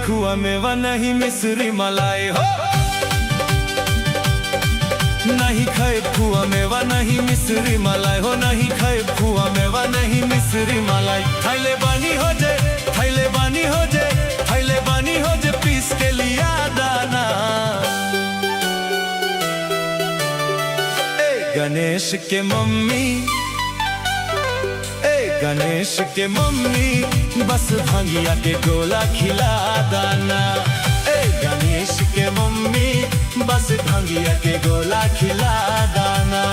खुआ मेवा नहीं मिश्री मलाई हो। नहीं खाए खुआ मेवा नहीं मिश्री मलाई हो। नहीं खाए खुआ मेवा नहीं मिश्री मलाई। थैले बानी हो जे, थैले बानी हो जे, थैले बानी हो जे पीस के लिया दाना। गणेश के मम्मी, गणेश के मम्मी बस भंगिया के गोला खिला दाना। गणेश के मम्मी बस भंगिया के गोला खिला दाना।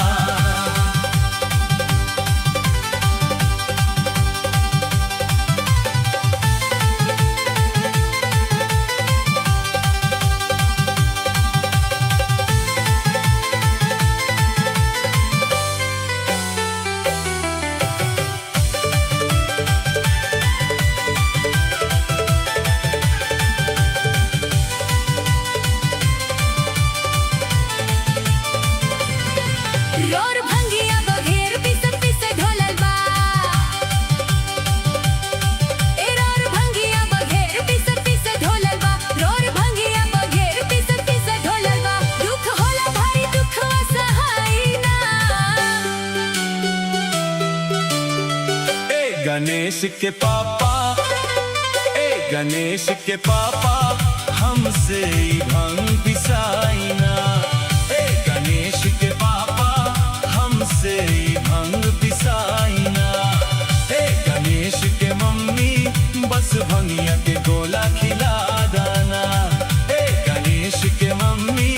गणेश के पापा, गणेश के पापा हमसे भंग पिसाइना। गणेश के पापा हमसे भंग पिसाइना। गणेश के मम्मी बस भंगिया के गोला खिला दाना। गणेश के मम्मी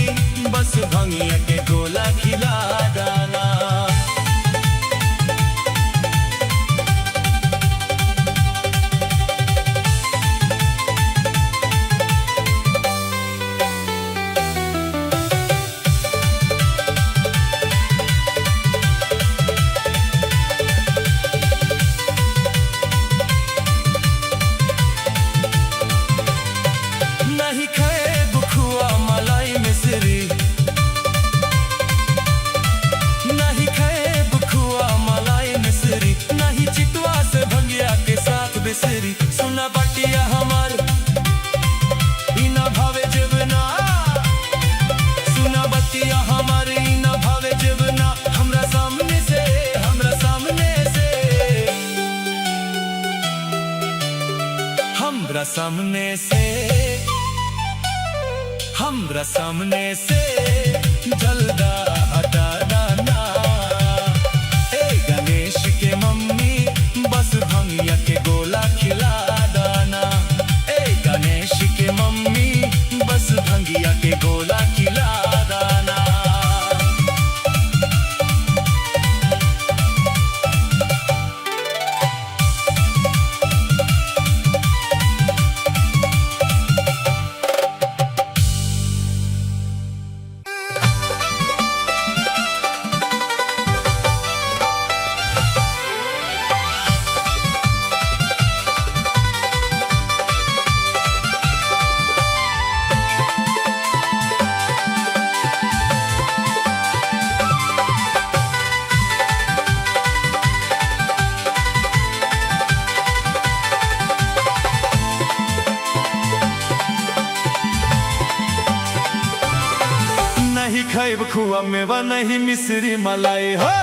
बस भंगिया के गोला खिला दाना। नहीं खाए बुखुआ मलाई मिश्री, नहीं खाए बुखुआ मलाई मिश्री। नहीं चितवा से भंगिया के साथ बिसरी। सुना बटिया हमार इना भावे जीवना। सुना बटिया हमार इना भावे जीवना। हमरा सामने से, हमरा सामने से, हमरा सामने से, हमरा सामने से जल्दा हटा दाना। गणेश के मम्मी बस भंगिया के गोला खिला दाना। गणेश के मम्मी बस भंगिया के गोला खिला दाना। नहीं खाइब खुआ मेवा नहीं मिश्री मलाई हो।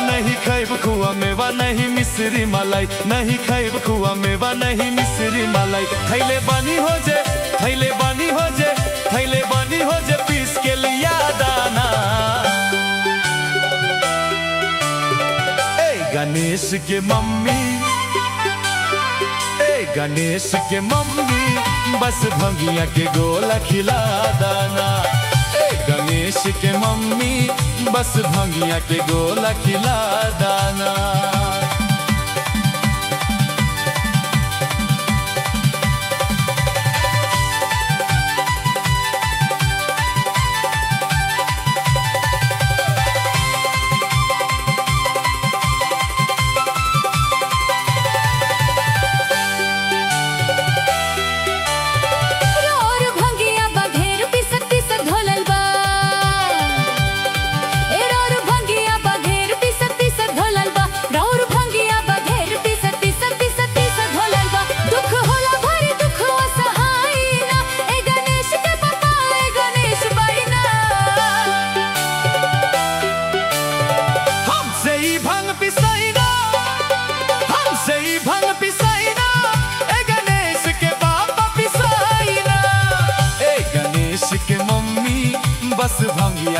नहीं खाइब खुआ मेवा नहीं मिश्री मलाई। नहीं खाइब खुआ मेवा नहीं मिश्री मलाई। थैले बानी हो जे, थैले बानी हो जे, थैले बानी हो जे पीस के लिया दाना। गणेश के मम्मी, गणेश के मम्मी बस भंगिया के गोला खिला दाना। गणेश के मम्मी बस भंगिया के गोला खिला दाना। और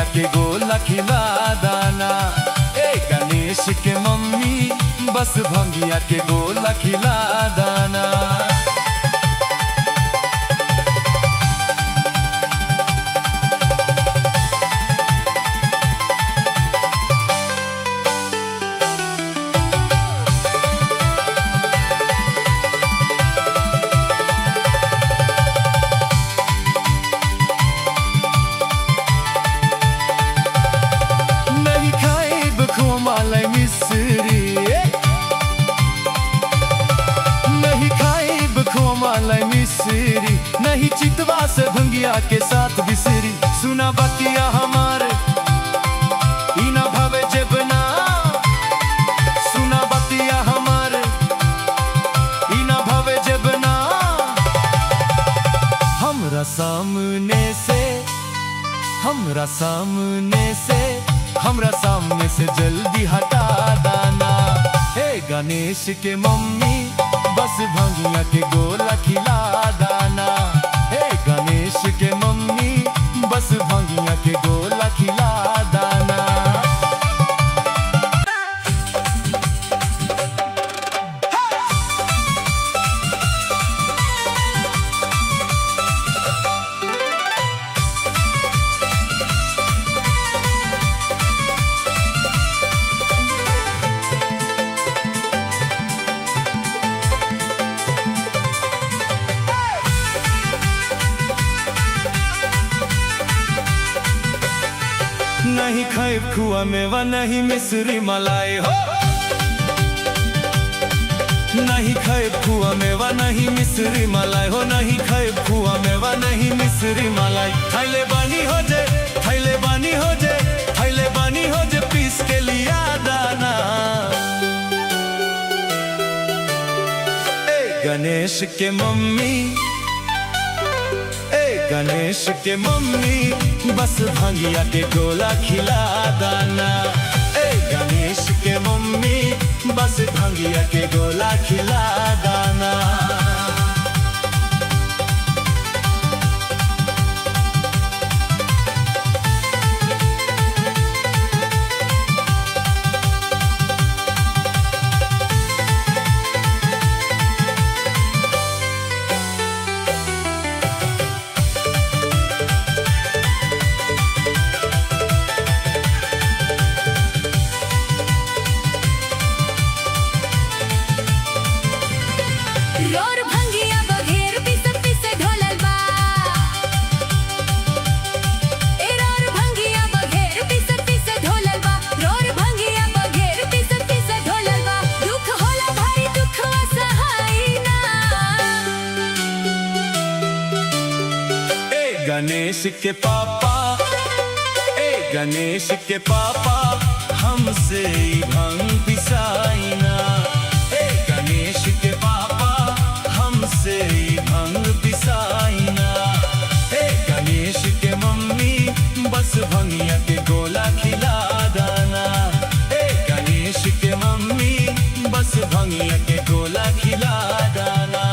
भंगिया के गोला खिला दाना। ए गणेश के मम्मी बस भंगिया के गोला खिला दाना। नहीं चितवा से भंगिया के साथ बिसरी। सुना बतिया हमारे ई ना भावे जेबना। सुना बतिया हमारे ई ना भावे जेबना। हमरा सामने से जल्दी हटा दाना। हे गणेश के मम्मी बस भंगिया के गोला खिला दाना। हे गणेश के मम्मी बस भंगिया के गोला खिला दाना। नहीं खाए खुआ मेवा नहीं मिश्री मलाई हो। नहीं खाए खुआ मेवा नहीं मिश्री मलाई हो। नहीं खाए खुआ मेवा नहीं मिश्री मलाई। थैले बानी हो जे थैले बानी हो जे थैले बानी हो जे पीस के लिया दाना। ए गणेश के मम्मी गणेश के मम्मी बस भंगिया के गोला खिला दाना। ए गणेश के मम्मी बस भंगिया के गोला खिला दाना। गणेश के पापा गणेश के पापा हमसे भंग पिसाइना। गणेश के पापा हमसे भंग पिसाइना। गणेश के मम्मी बस भंगिया के गोला खिला दाना। गणेश के मम्मी बस भंगिया के गोला खिला दाना।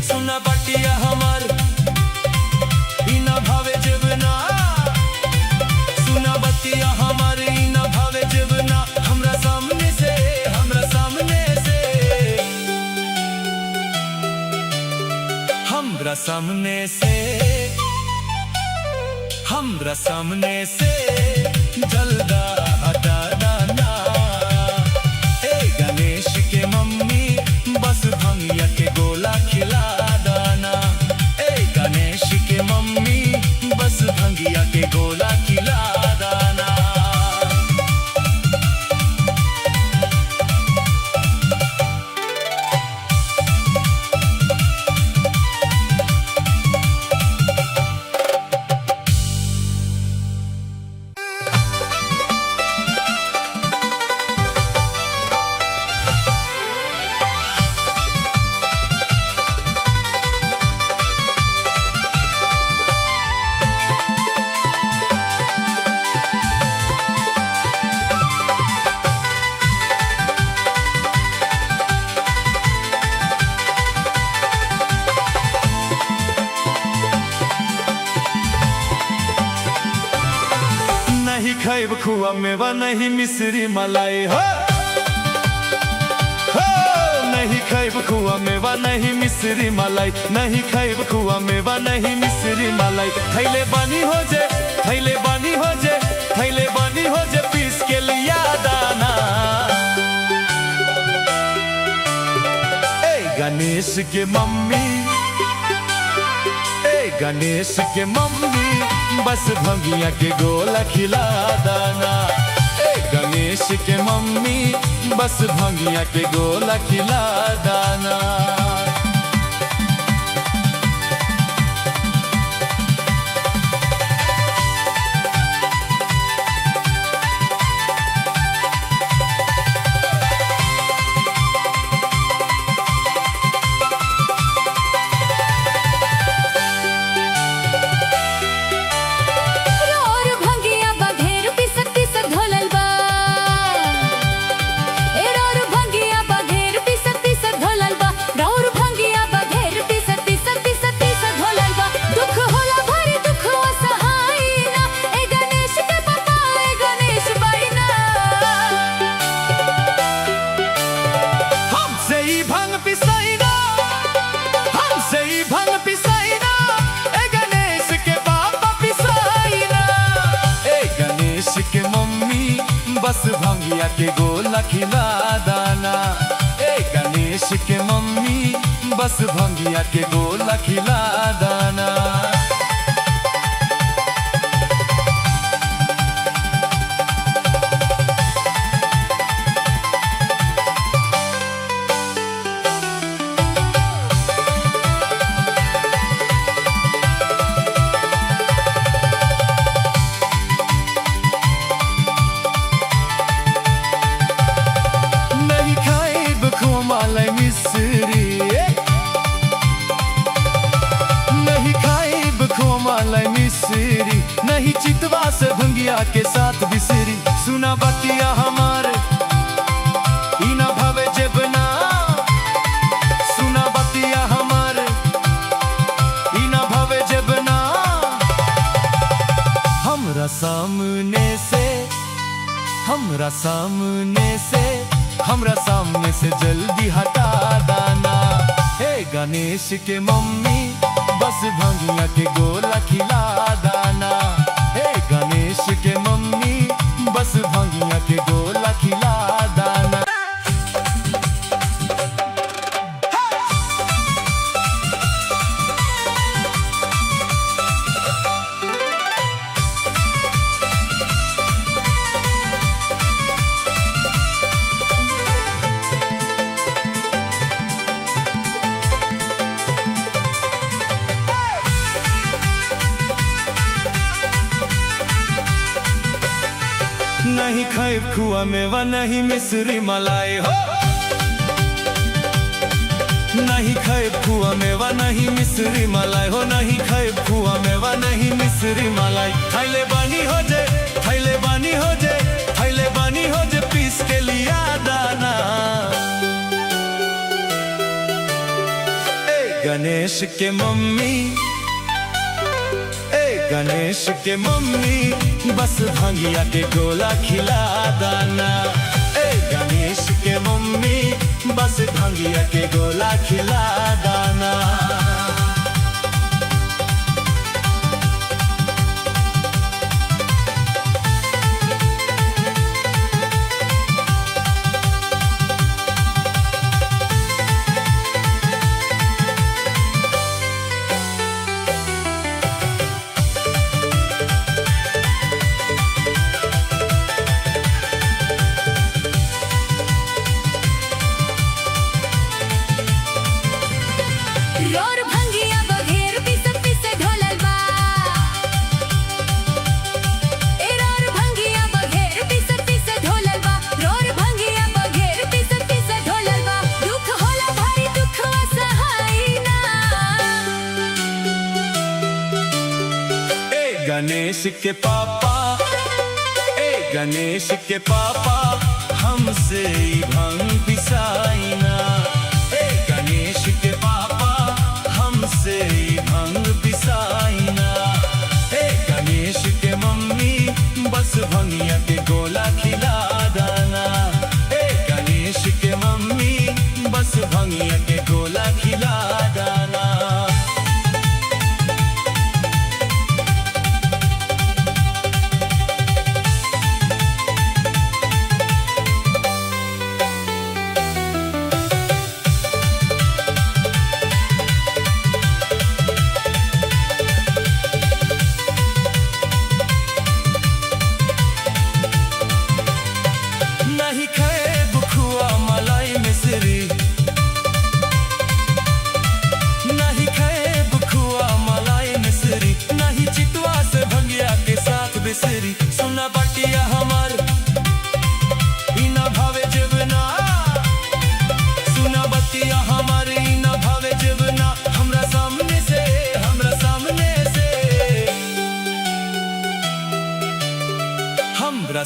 सुना बटिया हमार ई ना भावे जेबना। सुना बटिया हमार ई ना भावे जेबना। हमरा सामने से हमरा सामने से हमरा सामने से हमरा सामने से जल्दा हटा दाना। गणेश के मम्मी बस भंगिया के गोला खिला दाना। गणेश के मम्मी बस भंगिया के गोला खिला दाना। खाइब खुआ मेवा नहीं मिश्री मलाई हो नहीं खाइब खुआ मेवा नहीं मिश्री मलाई नहीं खाइब खुआ मेवा नहीं मिश्री मलाई थैले बानी हो जे थैले बानी हो जे थैले बानी हो जे पीस के लिया दाना गणेश के मम्मी गणेश के मम्मी बस भंगिया के गोला खिला दाना गणेश के मम्मी बस भंगिया के गोला खिला दाना बस भंगिया के गोला खिला दाना गणेश के मम्मी बस भंगिया के गोला खिला दाना नहीं चितवा से भंगिया के साथ बिसरी सुना बतिया हमार इना भवे जेबना सुना बतिया हमार इना भवे जेबना हमरा सामने से हमरा सामने से हमरा सामने से जल्दी हटा दाना गणेश के मम्मी बस भंगिया के गोला खिला दाना गणेश के मम्मी बस भंगिया के गोला खिला दाना नहीं खाइब खुआ मेवा नहीं मिश्री मलाई हो नहीं खाइब खुआ मेवा नहीं मिश्री मलाई हो नहीं खाइब खुआ मेवा नहीं मिश्री मलाई थैले बानी हो जे थैले बानी हो जे थैले बानी हो जे पीस के लिया दाना गणेश के मम्मी गणेश के मम्मी बस भंगिया के गोला खिला दाना गणेश के मम्मी बस भंगिया के गोला खिला दाना गणेश के पापा गणेश के पापा हमसे भंग पिसाइना गणेश के पापा हमसे भंग पिसाइना गणेश के मम्मी बस भंगिया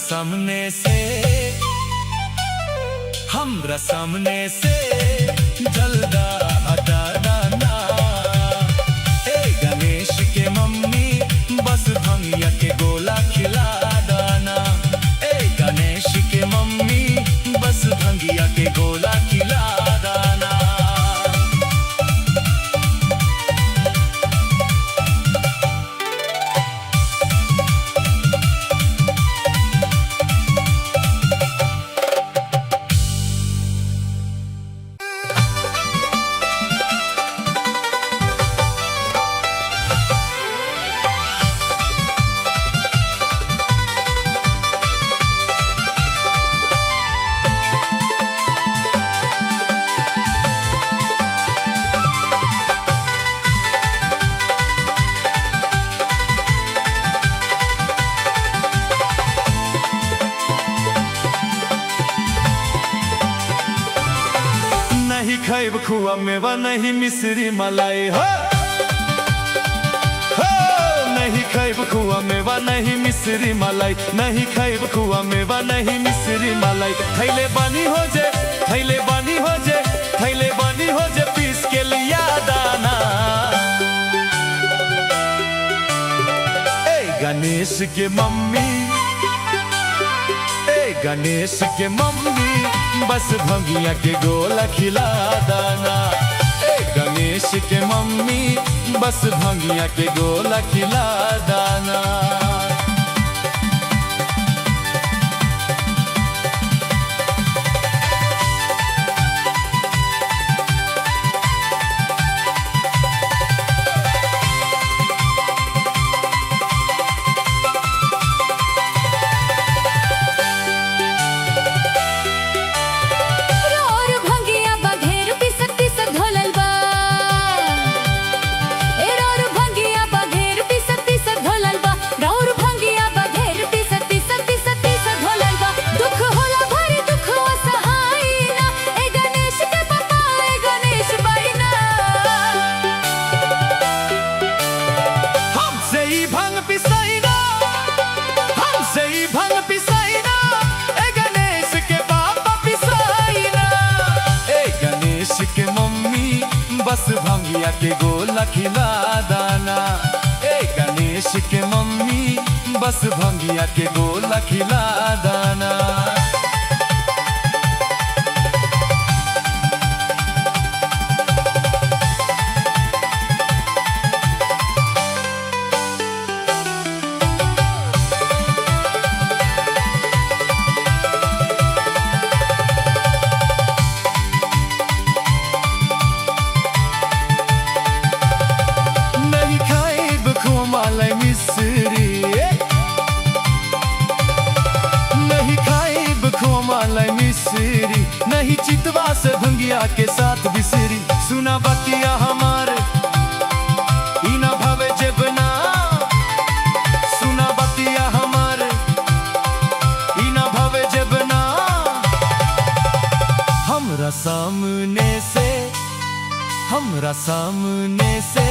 सामने से हमरा सामने से जल्दा हटा दाना। ए गणेश के मम्मी बस भंगिया के गोला खिला दाना। ए गणेश के मम्मी बस भंगिया के गोला खिला दाना। नहीं खाइब खुआ मेवा नहीं मिश्री मलाई हो, नहीं खाइब खुआ मेवा नहीं मिश्री मलाई। नहीं खाइब खुआ मेवा नहीं मिश्री मलाई। थैले बानी हो जे, थैले बानी हो जे, थैले बानी हो जे पीस के लिया दाना। ए गणेश के मम्मी, ए गणेश के मम्मी बस भंगिया के गोला खिला दाना। ए गणेश के मम्मी बस भंगिया के गोला खिला दाना। बस भंगिया के गोला खिला दाना। ए गणेश के मम्मी बस भंगिया के गोला खिला दाना। नहीं चितवा से भंगिया के साथ बिसरी। सुना बतिया हमारे इना भावे जेबना। सुना बतिया हमारे इना भावे जेबना। हमरा सामने से, हमरा सामने से,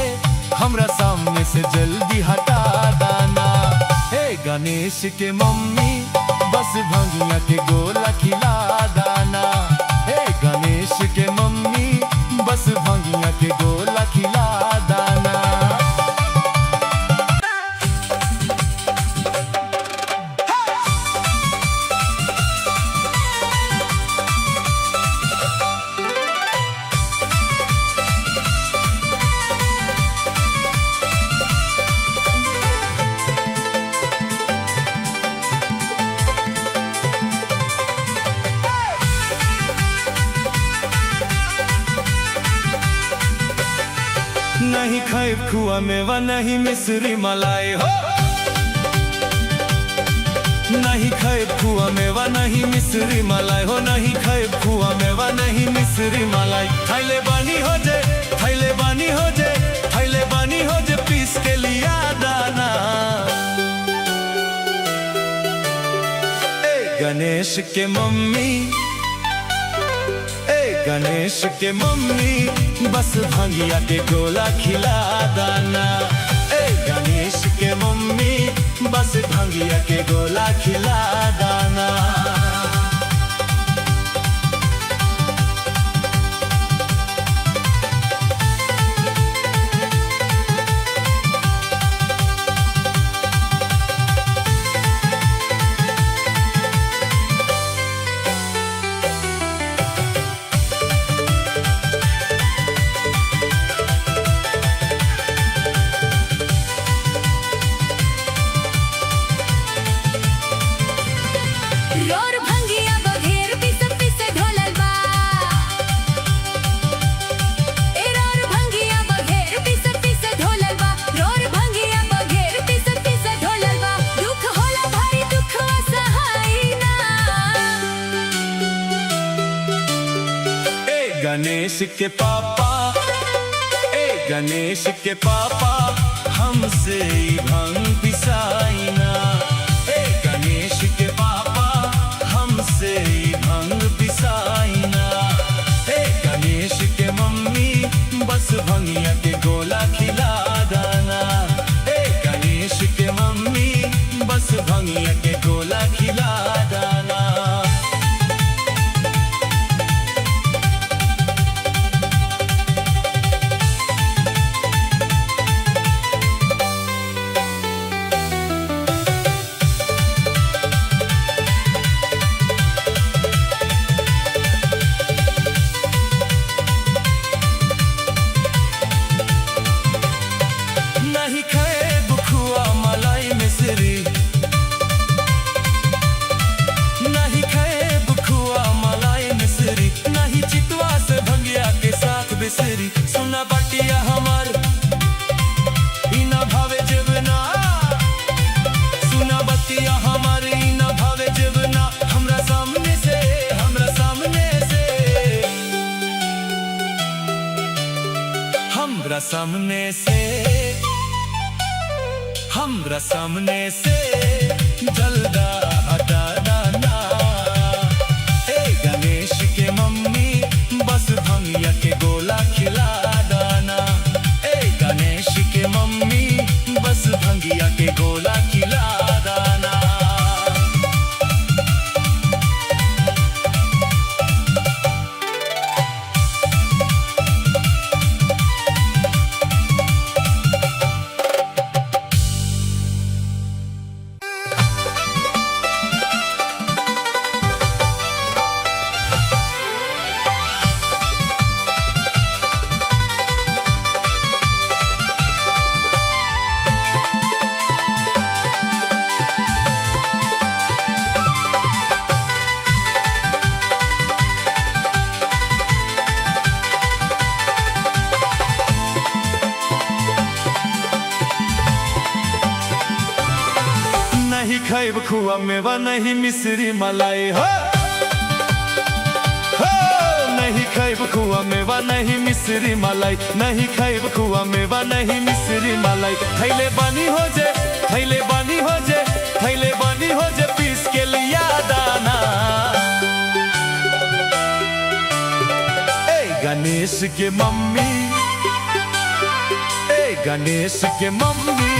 हमरा सामने से जल्दी हटा दाना। हे गणेश के मम्मी बस भंगिया के गोला खिला दाना। हे गणेश के मम्मी बस भंगिया के गोला खिला दाना। नहीं खाइब खुआ मेवा नहीं मिश्री मलाई हो। नहीं खाइब खुआ मेवा नहीं मिश्री मलाई हो। नहीं खाइब खुआ मेवा नहीं मिश्री मलाई। थैले बानी हो जे, थैले बानी हो जे, थैले बानी हो जे पीस के लिया दाना। ए गणेश के मम्मी, ए गणेश के मम्मी बस भंगिया के गोला खिला दाना। ए गणेश के मम्मी बस भंगिया के गोला खिला दाना। रोर भंगिया बघेर पिस पिस ढोलल बा। ए रोर भंगिया बघेर पिस पिस ढोलल बा। रोर भंगिया बघेर पिस पिस ढोलल बा। दुख होला भारी दुख असहाय ना। ए गणेश के पापा, ए गणेश के पापा, हमसे ही भंग पिसाई ना। ए गणेश के पापा, हमसे ही भंग पिसाई ना। ए गणेश के मम्मी, बस भंगिया के गोला खिला दाना। ए गणेश के मम्मी, बस भंगिया के गोला खिला दाना। नहीं खाए बुखुआ मलाई मिश्री, नहीं खाए बुखुआ मलाई मिश्री, नहीं चितवा से भंगिया के साथ बिसरी। सुना बटिया हमार इना भावे जीवना, सुना बटिया हमार इना भावे जीवना। हमरा सामने से, हमरा सामने से, हमरा सामने से, हमरा सामने से जल्दा हटा दाना। ए गणेश के मम्मी, बस भंगिया के गोला खिला दाना। ए गणेश के मम्मी, बस भंगिया के गोला खिला दाना। नहीं खाइब खुआ मेवा, नहीं मिश्री मलाई हो, हो। नहीं खाइब खुआ मेवा, नहीं मिश्री मलाई, नहीं खाइब खुआ मेवा, नहीं मिश्री मलाई। थैले बानी हो जे, थैले बानी हो जे, थैले बानी हो जे, पीस के लिया दाना। ए गणेश के मम्मी, ए गणेश के मम्मी,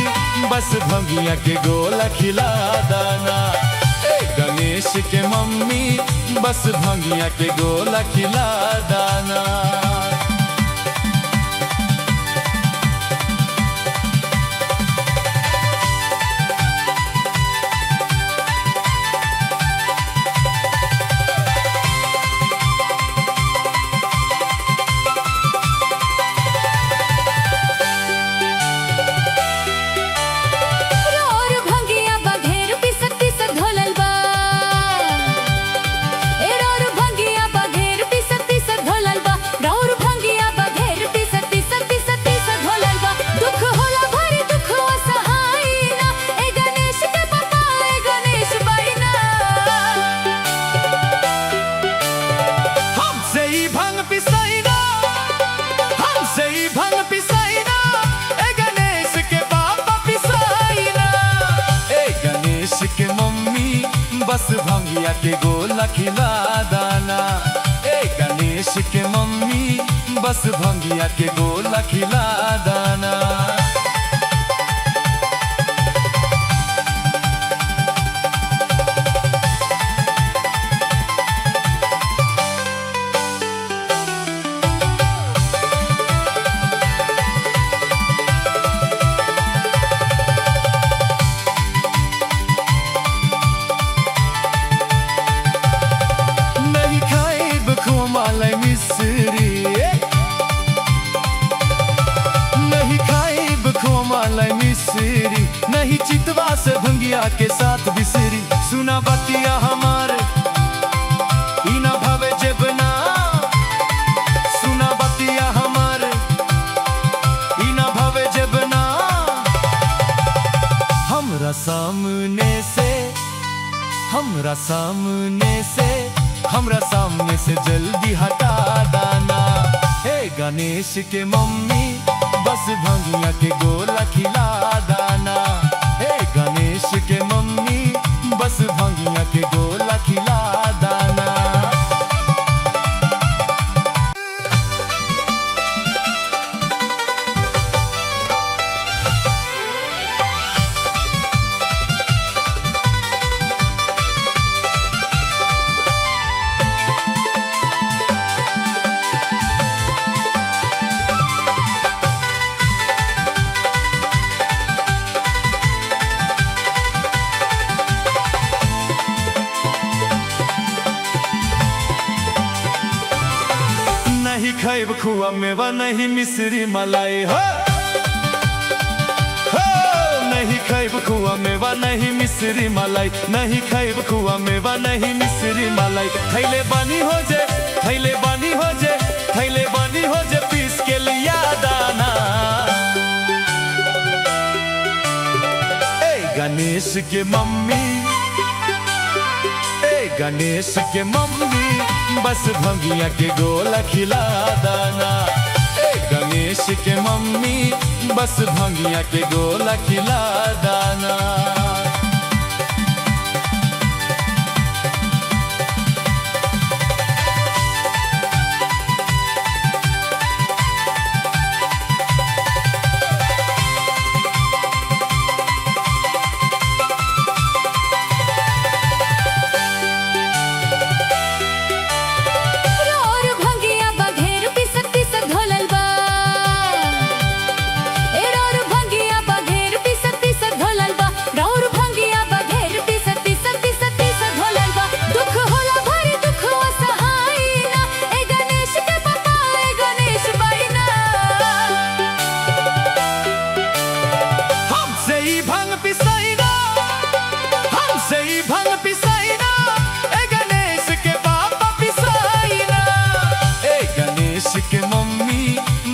बस भंगिया के गोला खिला दाना। ए गणेश के मम्मी, बस भंगिया के गोला खिला दाना। रोर भंगिया बघेर पिस पिस ढोलल बा। ए रोर भंगिया बघेर पिस पिस ढोलल बा। रोर भंगिया बघेर पिस पिस पिस पिस ढोलल बा। दुख होला भारी दुख असहाय ना। ए गणेश के पापा, ए गणेश बहिना। हमसे ही भंग पिसाई ना, हमसे ही भंग पिसाई ना। ए गणेश के पापा पिसाई ना। ए गणेश के मम्मी, बस भंगिया के गोला खिला दाना। ए गणेश के मम्मी, बस भंगिया के गोला खिला दाना। से भंगिया के साथ बिसरी सुना बतिया हमार इना भावे जेबना सुना बतिया हमार इना भावे जेबना हमरा सामने से हमरा सामने से हमरा सामने से जल्दी हटा दाना हे गणेश के मम्मी बस भंगिया के गोला खिला दाना हे गणेश के मम्मी बस भंगिया के गोला खिला दाना नहीं खाइब खुआ मेवा नहीं मिश्री मलाई हो नहीं खाइब खुआ मेवा नहीं मिश्री मलाई नहीं खाइब खुआ मेवा नहीं मिश्री मलाई थैले बानी हो जे थैले बानी हो जे थैले बानी हो जे पीस के लिया दाना ए गणेश के मम्मी ए गणेश के मम्मी बस भंगिया के गोला खिला दाना ए गणेश के मम्मी बस भंगिया के गोला खिला दाना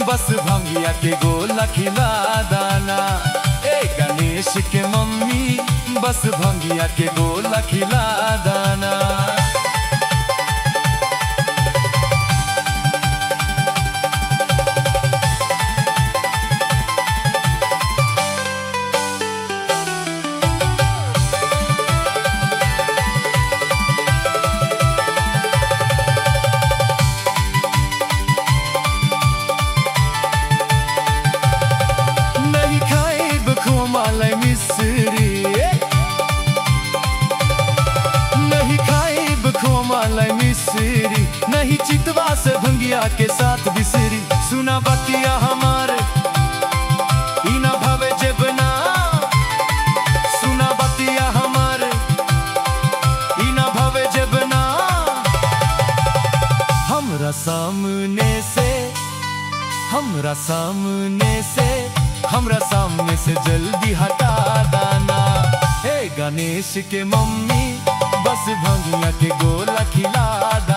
बस भंगिया के गोला खिला दाना ए गणेश के मम्मी बस भंगिया के गोला खिला दाना नहीं चितवा से भंगिया के साथ बिसरी सुना बतिया हमार इना भावे जेबना सुना बतिया हमार इना भावे जेबना हमरा सामने से हमरा सामने से हमरा सामने से जल्दी हटा दाना हे गणेश के मम्मी बस भंगिया के गोला खिला दाना